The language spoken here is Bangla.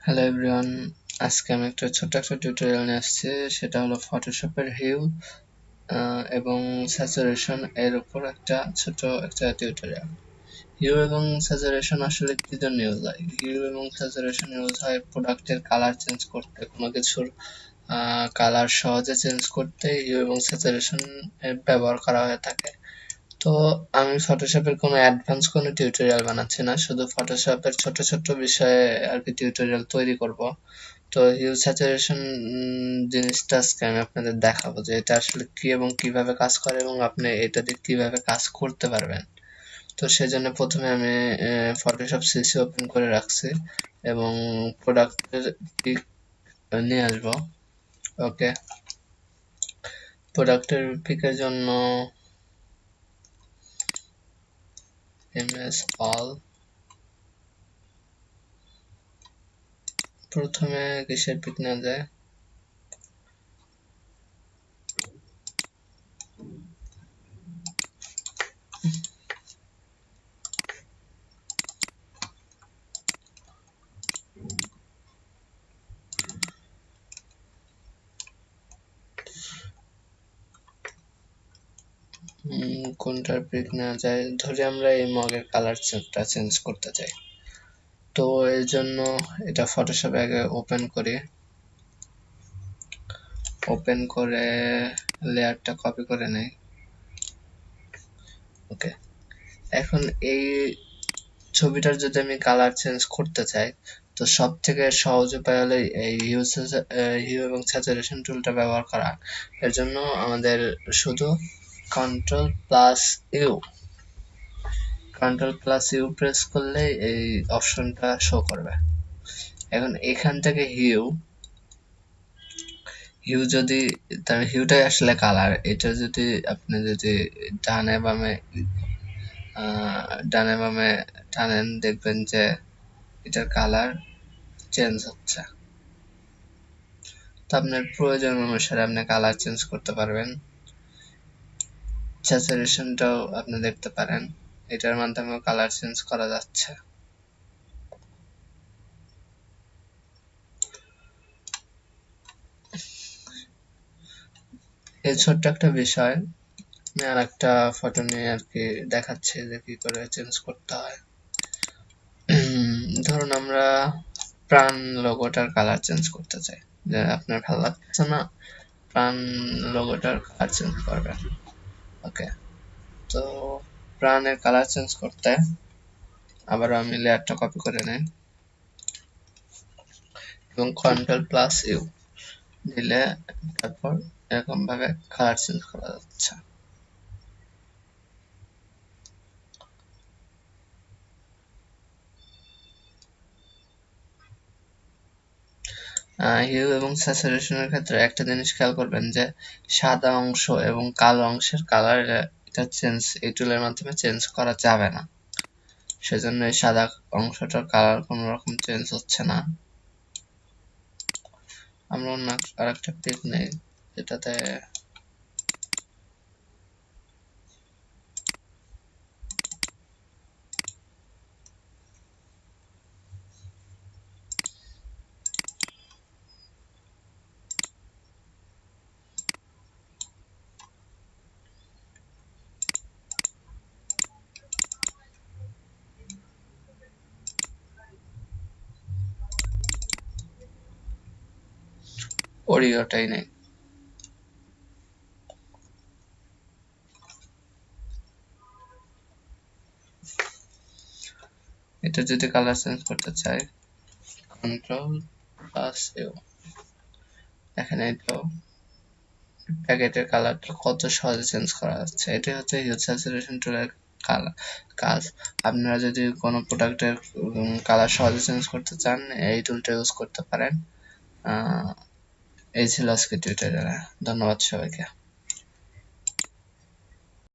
হ্যালো এভরিওয়ান, আজকে আমি একটা ছোট্ট একটা টিউটোরিয়াল নিয়ে আসছি। সেটা হলো ফটোশপের হিউ এবং স্যাচুরেশন এর উপর একটা ছোট একটা টিউটোরিয়াল। হিউ এবং স্যাচুরেশন আসলে কি জন্য ইউজ হয়? হিউ এবং স্যাচুরেশন ইউজ হয় প্রোডাক্টের কালার চেঞ্জ করতে, কোনো কিছুর কালার সহজে চেঞ্জ করতে হিউ এবং স্যাচুরেশন ব্যবহার করা হয়ে থাকে। তো আমি ফটোশপের কোনো অ্যাডভান্স কোনো টিউটোরিয়াল বানাচ্ছি না, শুধু ফটোশপের ছোট ছোট বিষয়ে আর কি টিউটোরিয়াল তৈরি করব। তো হিউ স্যাচুরেশন জিনিসটা আজকে আমি আপনাদের দেখাবো যে এটা আসলে কি এবং কিভাবে কাজ করে এবং আপনি এটা দিয়ে কিভাবে কাজ করতে পারবেন। তো সেজন্য প্রথমে আমি ফটোশপ সিসি ওপেন করে রাখছি এবং প্রোডাক্টের পিক নিয়ে আসবো। ওকে, প্রোডাক্টের পিকের জন্য ইমেজ অল, প্রথমে কিসের পিক নেওয়া যায়? কোনটার পিক নেওয়া যায়? ধরি আমরা এই মগের কালারটা চেঞ্জ করতে চাই। তো এর জন্য এটা ফটোশপে আগে ওপেন করি, ওপেন করে লেয়ারটা কপি করে নেই। ওকে, এখন এই ছবিটার যদি আমি কালার চেঞ্জ করতে চাই, তো সব থেকে সহজ উপায় হলো এই হিউ এবং স্যাচুরেশন টুলটা ব্যবহার করা। এর জন্য আমাদের শুধু কন্ট্রোল প্লাস ইউ প্রেস করলে এই অপশনটা শো করবে। এখন এখান থেকে যদি তার হিউটাই আসলে কালার, এটা যদি আপনি যদি ডানে বামে টানেন, দেখবেন যে এটার কালার চেঞ্জ হচ্ছে। তো আপনার প্রয়োজন অনুসারে আপনি কালার চেঞ্জ করতে পারবেন। স্যাচুরেশনটাও আপনি দেখতে পারেন, এটার মাধ্যমেও কালার চেঞ্জ করা যাচ্ছে। এই ছোট্ট একটা বিষয় আমি আর একটা ফটো নিয়ে আর কি দেখাচ্ছি যে কি করে চেঞ্জ করতে হয়। ধরুন আমরা প্রাণ লোগোটার কালার চেঞ্জ করতে চাই, যে আপনার ভালো লাগছে না, প্রাণ লোগোটার কালার চেঞ্জ করবেন। ওকে, তো প্রাণের কালার চেঞ্জ করতে আবার আমি লেয়ারটা কপি করে নেই এবং কন্ট্রোল+ইউ দিলে তারপর এরকম ভাবে কালার চেঞ্জ করা যাচ্ছে। হিউ এবং স্যাচুরেশনের ক্ষেত্রে একটা জিনিস খেয়াল করবেন যে সাদা অংশ এবং কালো অংশের কালার এটা এই টুলের মাধ্যমে চেঞ্জ করা যাবে না। সেজন্য এই সাদা অংশটার কালার কোনো রকম চেঞ্জ হচ্ছে না। আমরা অন্য আরেকটা পিক নেই যেটাতে ওরিওটাই নেই। এটা যদি কালার চেঞ্জ করতে চাই, কন্ট্রোল+ইউ, এখানে এটাও প্যাকেটের কালারটা কত সহজে চেঞ্জ করা যাচ্ছে। এটাই হচ্ছে হিউ স্যাচুরেশন টুলের কাজ। আপনারা যদি কোনো প্রোডাক্টের কালার সহজে চেঞ্জ করতে চান, এই টুলটা ইউজ করতে পারেন। এই ছিল আজকে টিউটোরিয়াল। ধন্যবাদ সবাইকে।